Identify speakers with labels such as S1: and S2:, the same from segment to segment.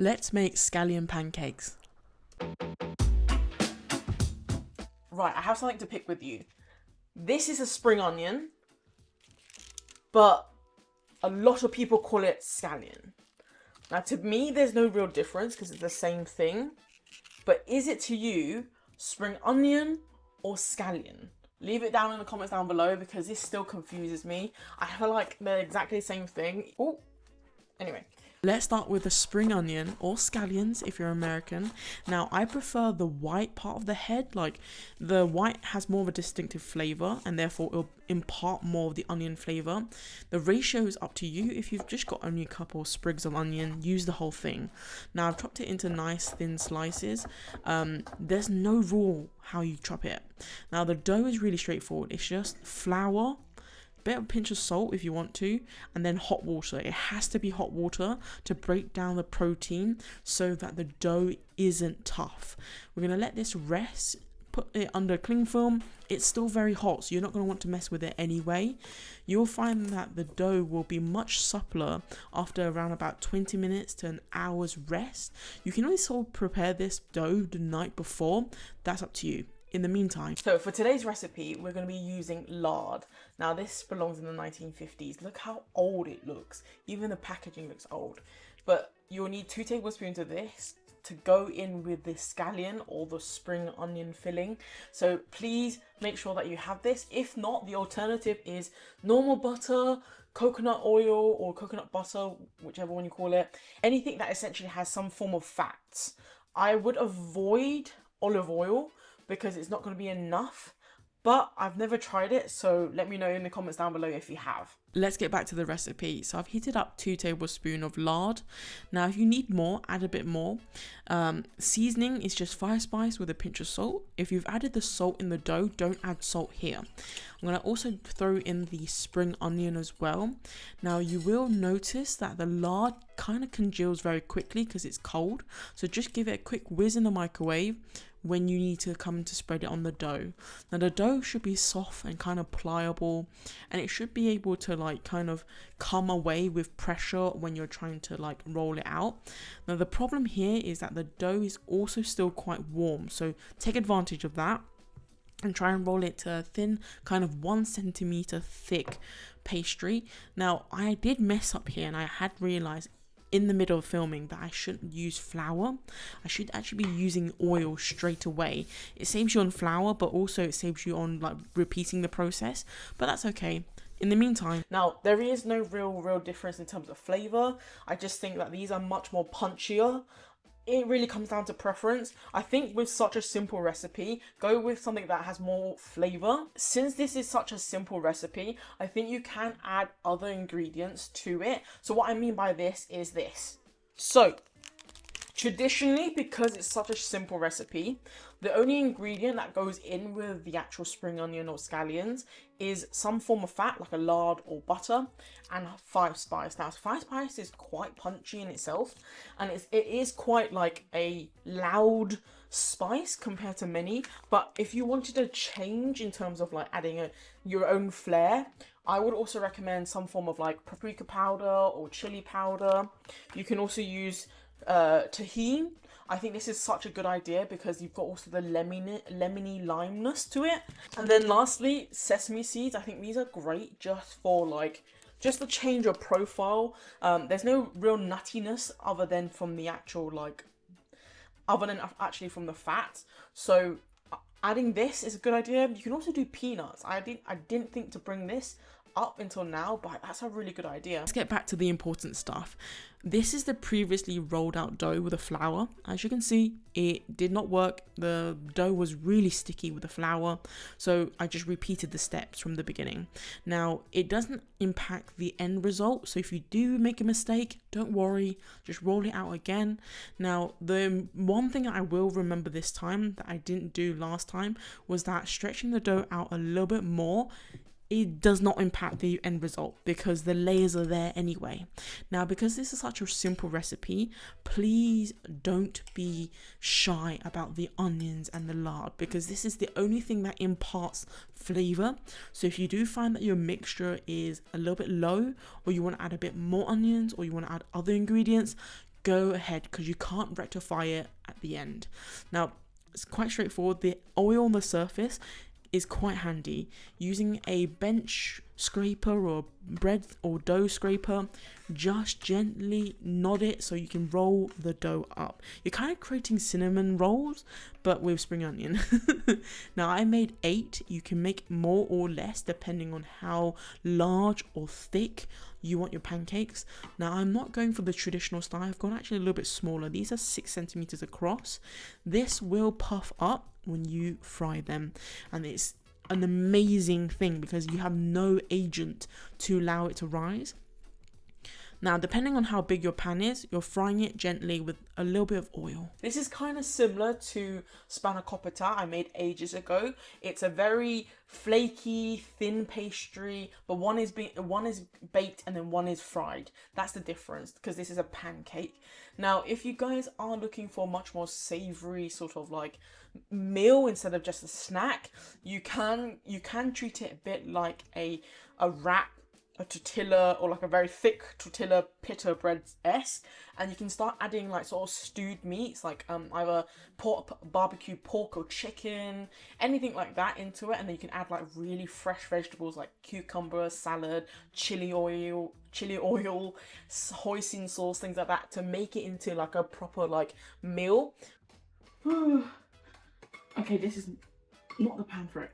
S1: Let's make scallion pancakes. Right, I have something to pick with you. This is a spring onion, but a lot of people call it scallion. Now, to me, there's no real difference because it's the same thing. But is it to you spring onion or scallion? Leave it down in the comments down below because this still confuses me. I feel like they're exactly the same thing. Oh, anyway. Let's start with the spring onion, or scallions if you're American. Now, I prefer the white part of the head. Like, the white has more of a distinctive flavor and therefore it'll impart more of the onion flavor. The ratio is up to you. If you've just got only a couple sprigs of onion, use the whole thing. Now, I've chopped it into nice thin slices. There's no rule how you chop it. Now, the dough is really straightforward. It's just flour, bit of a pinch of salt if you want to, and then hot water. It has to be hot water to break down the protein so that the dough isn't tough. We're going to let this rest, put it under cling film. It's still very hot, so you're not going to want to mess with it anyway. You'll find that the dough will be much suppler after around about 20 minutes to an hour's rest. You can also prepare this dough the night before. That's up to you. In the meantime, so for today's recipe, we're going to be using lard. Now, this belongs in the 1950s. Look how old it looks. Even the packaging looks old. But you'll need 2 tablespoons of this to go in with the scallion or the spring onion filling. So please make sure that you have this. If not, the alternative is normal butter, coconut oil or coconut butter, whichever one you call it. Anything that essentially has some form of fats. I would avoid olive oil because it's not going to be enough, but I've never tried it, so let me know in the comments down below if you have. Let's get back to the recipe. So I've heated up 2 tablespoons of lard. Now, if you need more, add a bit more. Seasoning is just 5 spice with a pinch of salt. If you've added the salt in the dough, don't add salt here. I'm going to also throw in the spring onion as well. Now, you will notice that the lard kind of congeals very quickly because it's cold. So just give it a quick whiz in the microwave when you need to come to spread it on the dough. Now, the dough should be soft and kind of pliable, and it should be able to like kind of come away with pressure when you're trying to like roll it out. Now, the problem here is that the dough is also still quite warm, so take advantage of that and try and roll it to a thin kind of 1 centimeter thick pastry. Now, I did mess up here and I had realized in the middle of filming that I shouldn't use flour. I should actually be using oil straight away. It saves you on flour, but also it saves you on like repeating the process, but that's okay. In the meantime, now there is no real difference in terms of flavor. I just think that these are much more punchier. It really comes down to preference. I think with such a simple recipe, go with something that has more flavor. Since this is such a simple recipe, I think you can add other ingredients to it. So what I mean by this is this. So traditionally, because it's such a simple recipe, the only ingredient that goes in with the actual spring onion or scallions is some form of fat, like a lard or butter, and 5 spice. Now, 5 spice is quite punchy in itself, and it is quite like a loud spice compared to many. But if you wanted a change in terms of like adding your own flair, I would also recommend some form of like paprika powder or chili powder. You can also use tahini. I think this is such a good idea because you've got also the lemony limeness to it. And then lastly, sesame seeds. I think these are great just for like just to change your profile. There's no real nuttiness other than from the actual actually from the fat. So adding this is a good idea. You can also do peanuts. I didn't think to bring this up until now, but that's a really good idea. Let's get back to the important stuff. This is the previously rolled out dough with the flour. As you can see, it did not work. The dough was really sticky with the flour, so I just repeated the steps from the beginning. Now, it doesn't impact the end result, so if you do make a mistake, don't worry, just roll it out again. Now, the one thing I will remember this time that I didn't do last time was that stretching the dough out a little bit more, it does not impact the end result because the layers are there anyway. Now, because this is such a simple recipe, please don't be shy about the onions and the lard because this is the only thing that imparts flavor. So if you do find that your mixture is a little bit low, or you want to add a bit more onions, or you want to add other ingredients,
S2: go ahead, because you can't rectify it at the end. Now, it's quite straightforward. The oil on the surface is quite handy. Using a bench scraper or bread or dough scraper, just gently nod it so you can roll the dough up. You're kind of creating cinnamon rolls, but with spring onion. Now, I made 8. You can make more or less depending on how large or thick you want your pancakes. Now, I'm not going for the traditional style. I've gone actually a little bit smaller. These are 6 centimeters across. This will puff up when you fry them, and it's an amazing thing because you have no agent to allow it to rise. Now, depending on how big your pan is, you're frying it gently with a little bit of oil.
S1: This is kind of similar to spanakopita I made ages ago. It's a very flaky, thin pastry, but one is baked and then one is fried. That's the difference, because this is a pancake. Now, if you guys are looking for a much more savory sort of like meal instead of just a snack, you can treat it a bit like a wrap, a tortilla, or like a very thick tortilla pita bread-esque, and you can start adding like sort of stewed meats, like either barbecue pork or chicken, anything like that into it, and then you can add like really fresh vegetables like cucumber, salad, chili oil, hoisin sauce, things like that, to make it into like a proper like meal. Okay, this is not the pan for it.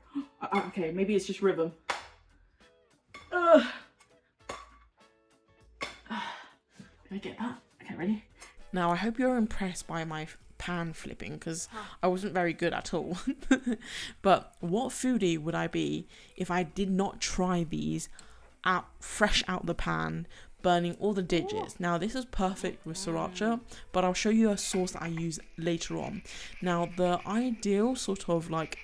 S1: Okay, maybe it's just rhythm. Can I get that? Okay, ready?
S2: Now, I hope you're impressed by my pan flipping, because I wasn't very good at all. But what foodie would I be if I did not try these out fresh out the pan, burning all the digits? Now, this is perfect with sriracha, but I'll show you a sauce that I use later on. Now, the ideal sort of like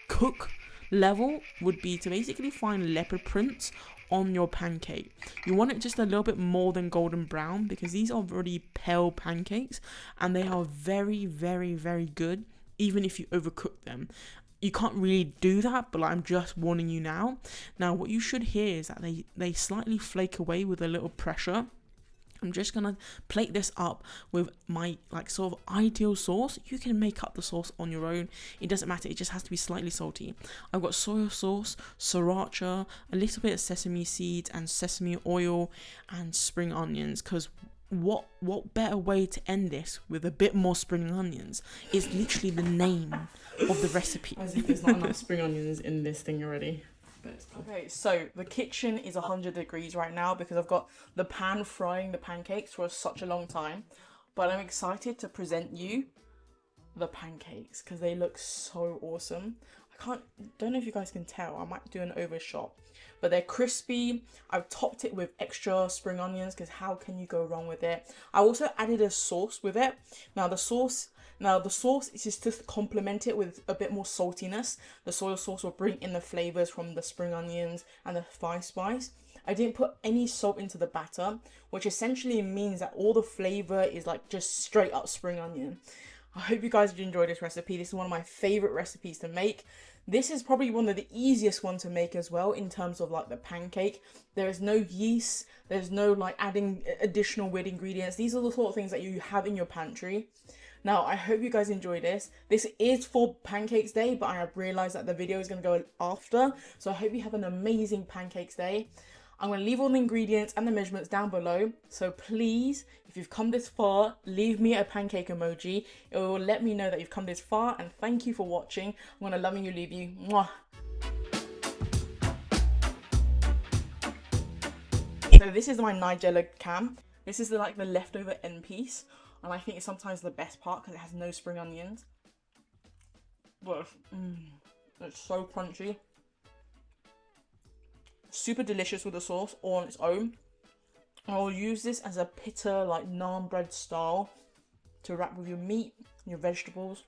S2: cook level would be to basically find leopard prints on your pancake. You want it just a little bit more than golden brown, because these are already pale pancakes and they are very, very, very good even if you overcook them. You can't really do that, but I'm just warning you now. Now, what you should hear is that they slightly flake away with a little pressure. I'm just gonna plate this up with my like sort of ideal sauce. You can make up the sauce on your own. It doesn't matter. It just has to be slightly salty. I've got soy sauce, sriracha, a little bit of sesame seeds and sesame oil and spring onions. Because what better way to end this with a bit more spring onions? Is literally the name of the recipe.
S1: As if there's not enough spring onions in this thing already. Okay, so the kitchen is 100 degrees right now because I've got the pan frying the pancakes for such a long time. But I'm excited to present you the pancakes because they look so awesome. Don't know if you guys can tell. I might do an overshot, but they're crispy. I've topped it with extra spring onions because how can you go wrong with it? I also added a sauce with it. Now the sauce is just to complement it with a bit more saltiness. The soy sauce will bring in the flavors from the spring onions and the five spice. I didn't put any salt into the batter, which essentially means that all the flavor is like just straight up spring onion. I hope you guys did enjoy this recipe. This is one of my favorite recipes to make. This is probably one of the easiest ones to make as well in terms of like the pancake. There is no yeast. There's no like adding additional weird ingredients. These are the sort of things that you have in your pantry. Now, I hope you guys enjoy this. This is for Pancakes Day, but I have realized that the video is going to go after. So I hope you have an amazing Pancakes Day. I'm going to leave all the ingredients and the measurements down below. So please, if you've come this far, leave me a pancake emoji. It will let me know that you've come this far. And thank you for watching. I'm going to love you, leave you. Mwah. So this is my Nigella cam. This is the leftover end piece. And I think it's sometimes the best part because it has no spring onions. But it's so crunchy. Super delicious with the sauce all on its own. I'll use this as a pita, like naan bread style, to wrap with your meat, your vegetables.